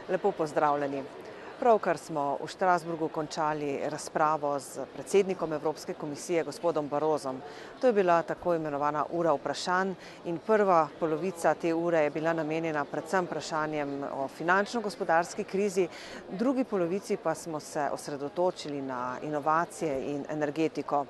Lepo pozdravljeni. Pravkar smo v Strasbourgu končali razpravo z predsednikom Evropske komisije, gospodom Barrosom. To je bila tako imenovana ura vprašanj in prva polovica te ure je bila namenjena predvsem vprašanjem o finančno-gospodarski krizi, v drugi polovici pa smo se osredotočili na inovacije in energetiko.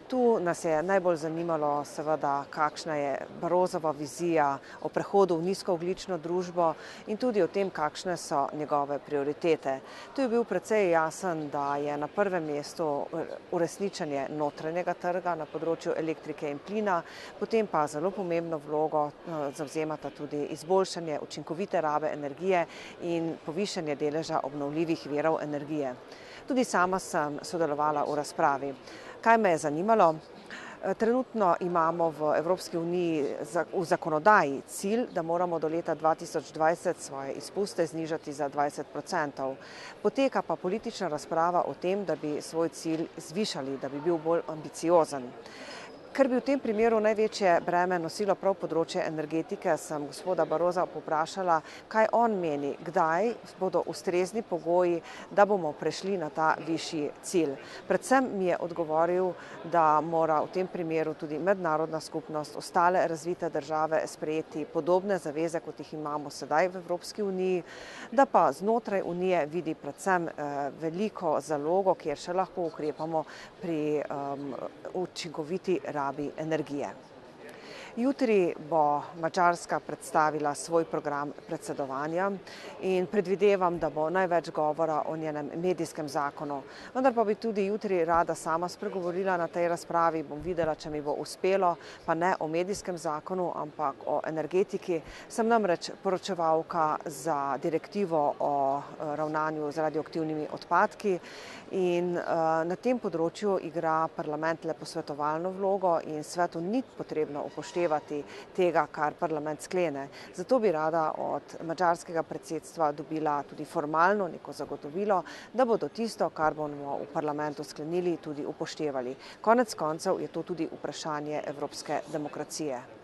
Tu nas je najbolj zanimalo seveda, kakšna je Barrosova vizija o prehodu v nizkoogljično družbo in tudi o tem, kakšne so njegove prioritete. Tu je bil precej jasen, da je na prvem mestu uresničenje notranjega trga na področju elektrike in plina, potem pa zelo pomembno vlogo zavzemata tudi izboljšanje učinkovite rabe energije in povišanje deleža obnovljivih virov energije. Tudi sama sem sodelovala v razpravi. Kaj me je zanimalo? Trenutno imamo v Evropski uniji v zakonodaji cilj, da moramo do leta 2020 svoje izpuste znižati za 20%. Poteka pa politična razprava o tem, da bi svoj cilj zvišali, da bi bil bolj ambiciozen. Ker bi v tem primeru največje breme nosilo prav področje energetike, sem gospoda Barrosa povprašala, kaj on meni, kdaj bodo ustrezni pogoji, da bomo prešli na ta višji cilj. Predvsem mi je odgovoril, da mora v tem primeru tudi mednarodna skupnost, ostale razvite države sprejeti podobne zaveze, kot jih imamo sedaj v Evropski uniji, da pa znotraj unije vidi predvsem veliko zalogo, kjer še lahko ukrepamo pri učinkoviti rabi energije. Jutri bo Madžarska predstavila svoj program predsedovanja in predvidevam, da bo največ govora o njenem medijskem zakonu. Vendar pa bi tudi jutri rada sama spregovorila na tej razpravi, bom videla, če mi bo uspelo, pa ne o medijskem zakonu, ampak o energetiki. Sem namreč poročevalka za direktivo o ravnanju z radioaktivnimi odpadki in na tem področju igra parlament le posvetovalno vlogo in svetu ni potrebno upoštevati tega, kar parlament sklene. Zato bi rada od madžarskega predsedstva dobila tudi formalno neko zagotovilo, da bodo tisto, kar bomo v parlamentu sklenili, tudi upoštevali. Konec koncev je to tudi vprašanje evropske demokracije.